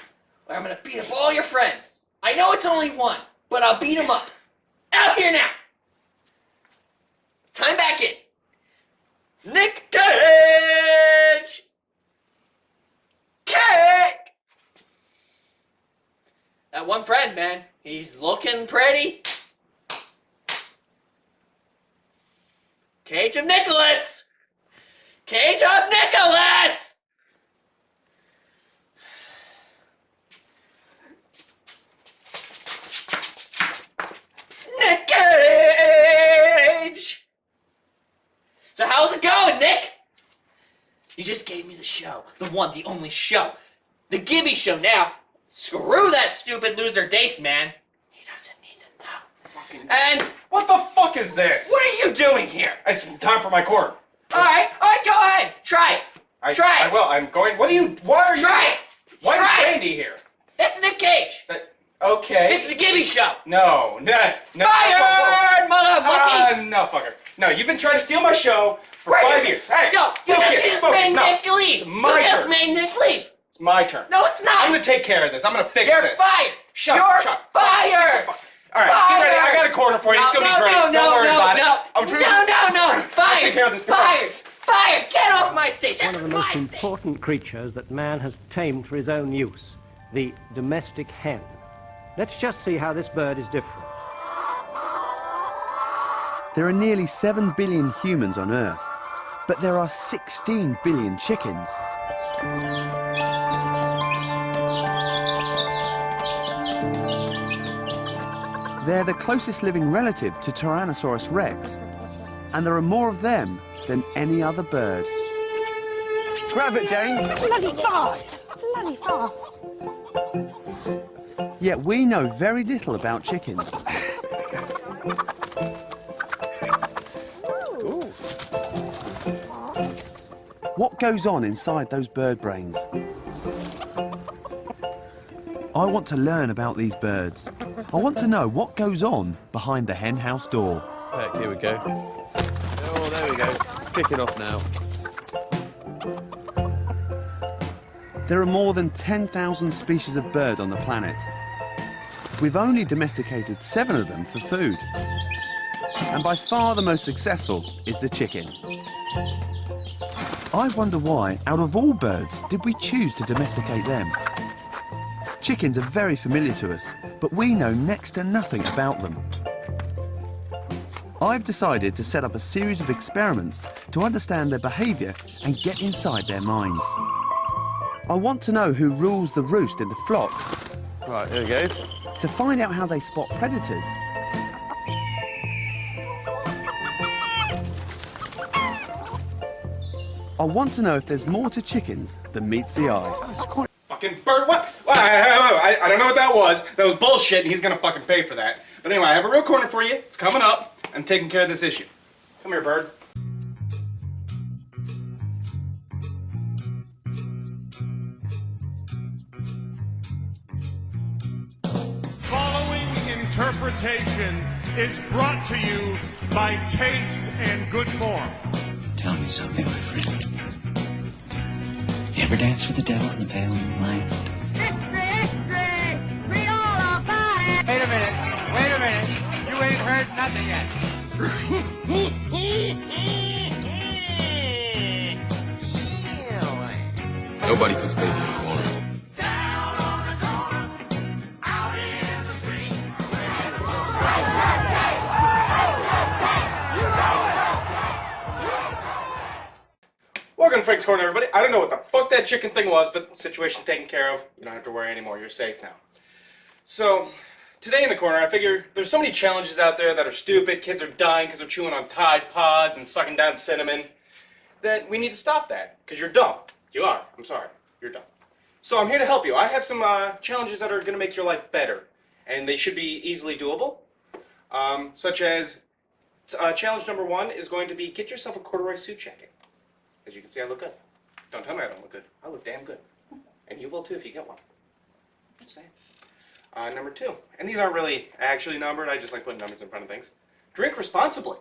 [SPEAKER 8] Or I'm gonna beat up all your friends. I know it's only 1, but I'll beat them up. Out here now. Time back in. Nick Cage. Cage. That one friend, man, he's looking pretty. Cage of Nicholas. Cage of Nicholas! Nick Cage! So how's it going, Nick? You just gave me the show. The one, the only show. The Gibby Show now. Screw that stupid loser Dace Man. He doesn't need to know. And
[SPEAKER 14] What the fuck is this?
[SPEAKER 8] what are you doing here?
[SPEAKER 14] It's time for my corner.
[SPEAKER 8] Alright, go ahead. Try it. Try it.
[SPEAKER 14] I will. I'm going. Why are you?
[SPEAKER 8] Try it.
[SPEAKER 14] Why
[SPEAKER 8] Try
[SPEAKER 14] is
[SPEAKER 8] it.
[SPEAKER 14] Randy here?
[SPEAKER 8] That's Nick Cage.
[SPEAKER 14] Okay.
[SPEAKER 11] This is a gimme show.
[SPEAKER 14] No.
[SPEAKER 11] Fired, motherfuckers!
[SPEAKER 14] No, fucker. No, you've been trying to steal my show for 5 years. Hey,
[SPEAKER 11] No, you just made Nick leave.
[SPEAKER 14] It's my
[SPEAKER 11] You just
[SPEAKER 14] turn.
[SPEAKER 11] made Nick leave.
[SPEAKER 14] It's my turn.
[SPEAKER 11] No, it's not.
[SPEAKER 14] I'm gonna take care of this. I'm gonna fix
[SPEAKER 11] You're
[SPEAKER 14] this.
[SPEAKER 11] fired.
[SPEAKER 14] Shut
[SPEAKER 11] You're
[SPEAKER 14] up. Shut up.
[SPEAKER 11] fired.
[SPEAKER 14] All right, get ready. I got a corner for you. It's gonna be great. Don't worry about it.
[SPEAKER 11] No. Fired.
[SPEAKER 14] I'll take care of this.
[SPEAKER 11] Fired. Fired. Get off my seat. This
[SPEAKER 16] One of
[SPEAKER 11] is
[SPEAKER 16] the
[SPEAKER 11] my
[SPEAKER 16] most
[SPEAKER 11] seat.
[SPEAKER 16] important creatures that man has tamed for his own use, the domestic hen. Let's just see how this bird is different.
[SPEAKER 17] There are nearly 7 billion humans on Earth, but there are 16 billion chickens. They're the closest living relative to Tyrannosaurus rex, and there are more of them than any other bird. Grab it, Jane.
[SPEAKER 18] Bloody fast! Bloody fast!
[SPEAKER 17] Yet we know very little about chickens. What goes on inside those bird brains? I want to learn about these birds. I want to know what goes on behind the hen house door.
[SPEAKER 19] Heck, here we go. Oh, there we go. It's kicking off now.
[SPEAKER 17] There are more than 10,000 species of bird on the planet. We've only domesticated 7 of them for food. And by far the most successful is the chicken. I wonder why, out of all birds, did we choose to domesticate them? Chickens are very familiar to us, but we know next to nothing about them. I've decided to set up a series of experiments to understand their behaviour and get inside their minds. I want to know who rules the roost in the flock.
[SPEAKER 19] Right, here it goes.
[SPEAKER 17] To find out how they spot predators. I want to know if there's more to chickens than meets the eye.
[SPEAKER 14] Fucking bird, what? I don't know what that was. That was bullshit, and he's gonna fucking pay for that. But anyway, I have a real corner for you. It's coming up. I'm taking care of this issue. Come here, bird.
[SPEAKER 4] Following interpretation is brought to you by Taste and Good Form.
[SPEAKER 20] Tell me something, my friend. You ever dance with the devil in the pale moonlight?
[SPEAKER 2] Wait a minute. You ain't heard nothing yet.
[SPEAKER 21] Nobody puts baby in the corner.
[SPEAKER 14] Welcome to Frank's Corner, everybody. I don't know what the fuck that chicken thing was, but situation taken care of. You don't have to worry anymore. You're safe now. So, today in the corner, I figure there's so many challenges out there that are stupid. Kids are dying because they're chewing on Tide Pods and sucking down cinnamon. That we need to stop that, because you're dumb. You are. I'm sorry. You're dumb. So I'm here to help you. I have some challenges that are going to make your life better, and they should be easily doable. Such as, challenge number 1 is going to be get yourself a corduroy suit jacket. As you can see, I look good. Don't tell me I don't look good. I look damn good. And you will too if you get one. Just saying. Number 2, and these aren't really actually numbered, I just like putting numbers in front of things. Drink responsibly.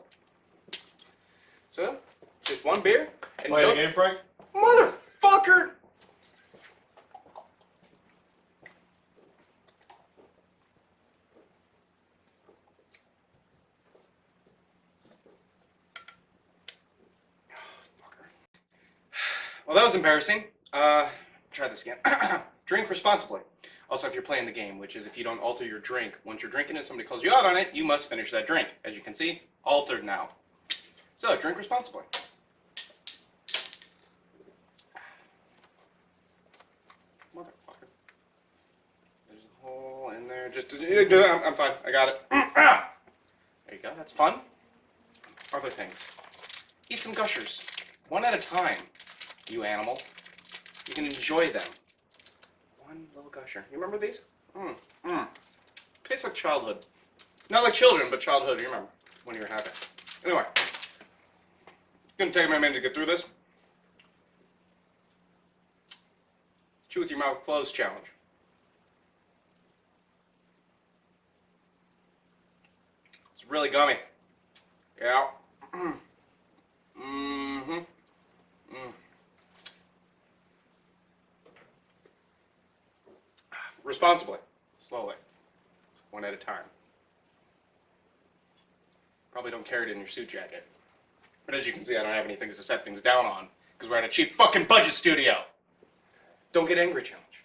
[SPEAKER 14] So, just 1 beer. And
[SPEAKER 13] Play the game, Frank?
[SPEAKER 14] Motherfucker! Well, that was embarrassing. Try this again. Drink responsibly. Also, if you're playing the game, which is if you don't alter your drink, once you're drinking it, somebody calls you out on it, you must finish that drink. As you can see, altered now. So, drink responsibly. Motherfucker. There's a hole in there. I'm fine. I got it. There you go. That's fun. Other things. Eat some gushers. 1 at a time. You animal. You can enjoy them. 1 little gusher. You remember these? Tastes like childhood. Not like children, but childhood. You remember when you were happy. Anyway. It's gonna take me a minute to get through this. Chew with your mouth closed challenge. It's really gummy. Yeah. Mm-hmm. Responsibly. Slowly. One at a time. Probably don't carry it in your suit jacket. But as you can see, I don't have any things to set things down on, because we're at a cheap fucking budget studio. Don't get angry challenge.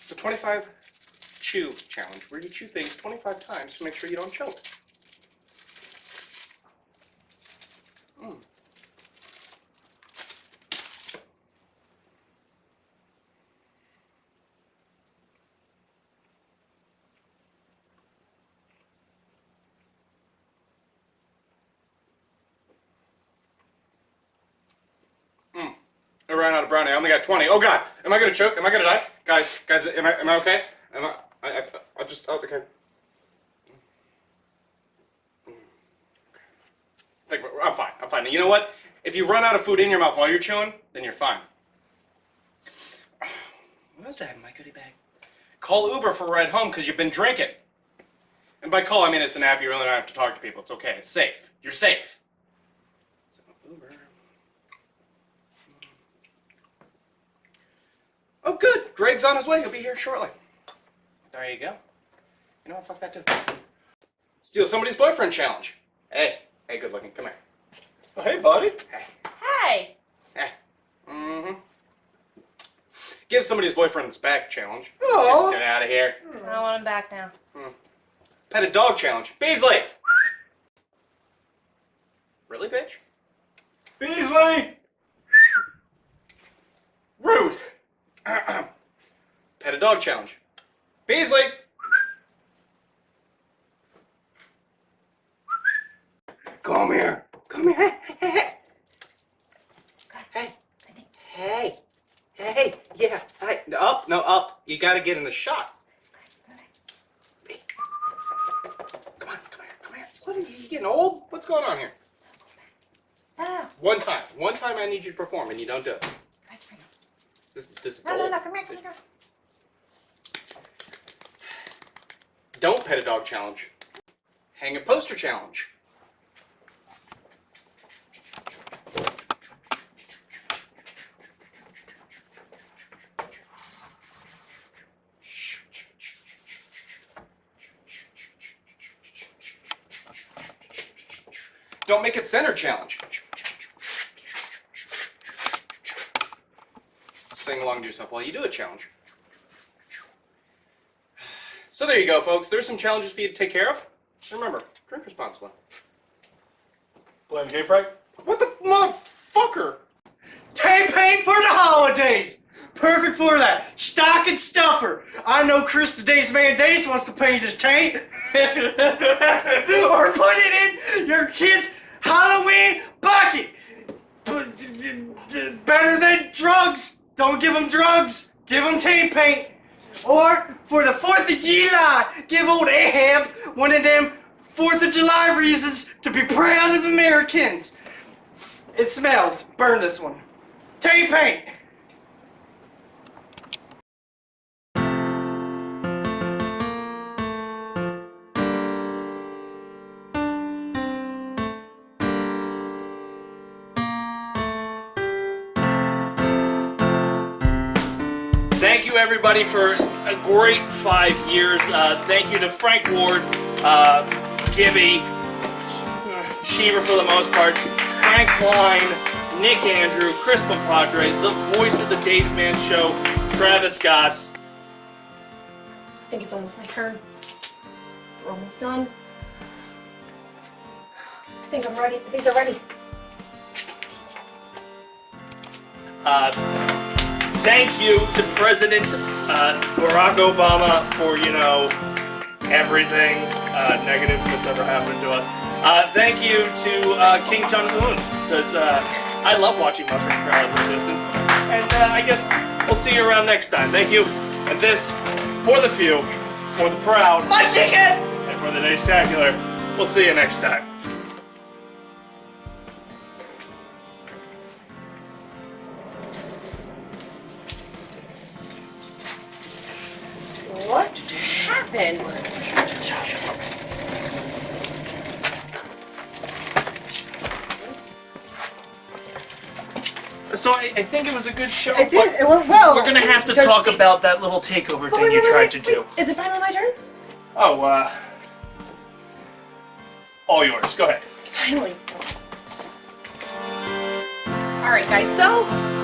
[SPEAKER 14] The 25 chew challenge, where you chew things 25 times to make sure you don't choke. I ran out of brownie. I only got 20. Oh God, am I gonna choke? Am I gonna die? Guys, am I okay? I'll just, oh, okay. I'm fine. You know what? If you run out of food in your mouth while you're chewing, then you're fine. What else do I have in my goodie bag? Call Uber for a ride home because you've been drinking. And by call, I mean it's an app. You really don't have to talk to people. It's okay. It's safe. You're safe. So, Uber. Oh, good. Greg's on his way. He'll be here shortly. There you go. You know what? Fuck that too. Steal somebody's boyfriend challenge. Hey, good looking. Come here.
[SPEAKER 15] Oh, hey, buddy.
[SPEAKER 18] Hey.
[SPEAKER 14] Hey. Mm-hmm. Give somebody's boyfriend's back challenge.
[SPEAKER 15] Oh.
[SPEAKER 14] Get out of here.
[SPEAKER 18] I don't want him back now.
[SPEAKER 14] Pet a dog challenge. Beasley! Really, bitch?
[SPEAKER 15] Beasley!
[SPEAKER 14] Rude! Pet a dog challenge. Beasley! Come here. Come here. Hey. Yeah. Hey. Up. No, up. You gotta get in the shot. Come here. What are you getting old? What's going on here? One time I need you to perform and you don't do it. This is gold.
[SPEAKER 18] No, come here.
[SPEAKER 14] Don't pet a dog challenge. Hang a poster challenge. Don't make it center challenge. Sing along to yourself while you do a challenge. So there you go, folks. There's some challenges for you to take care of. Remember, drink responsibly.
[SPEAKER 15] Blame Game Frank?
[SPEAKER 14] What the motherfucker?
[SPEAKER 15] Tape paint for the holidays! Perfect for that. Stocking stuffer. I know Chris the Dace Man Dace wants to paint his taint. Or put it in your kid's Halloween bucket. Better than drugs. Don't give them drugs. Give them tape paint. Or for the 4th of July, give old Ahab one of them 4th of July reasons to be proud of Americans. It smells. Burn this one. Tape paint.
[SPEAKER 9] Thank you, everybody, for a great 5 years. Thank you to Frank Ward, Gibby, Cheever for the most part, Frank Klein, Nick Andrew, Chris Padre, the voice of the Dace Man Show, Travis Goss.
[SPEAKER 11] I think it's almost my turn. We're almost done. I think I'm ready. I think they're ready.
[SPEAKER 9] Thank you to President Barack Obama for, everything negative that's ever happened to us. Thank you to King Jong-un, because I love watching mushroom crowds from a distance. And I guess we'll see you around next time. Thank you. And this, for the few, for the proud,
[SPEAKER 10] My chickens!
[SPEAKER 9] and for the Dace-tacular. We'll see you next time.
[SPEAKER 10] What happened?
[SPEAKER 9] So I think it was a good show.
[SPEAKER 8] It did. It went well.
[SPEAKER 9] We're gonna have to
[SPEAKER 8] Just
[SPEAKER 9] talk
[SPEAKER 8] the-
[SPEAKER 9] about that little takeover thing
[SPEAKER 10] Wait,
[SPEAKER 9] you
[SPEAKER 10] wait,
[SPEAKER 9] tried
[SPEAKER 10] wait,
[SPEAKER 9] to do.
[SPEAKER 10] Is it finally my turn?
[SPEAKER 9] Oh, all yours. Go ahead.
[SPEAKER 10] Finally. Alright guys, so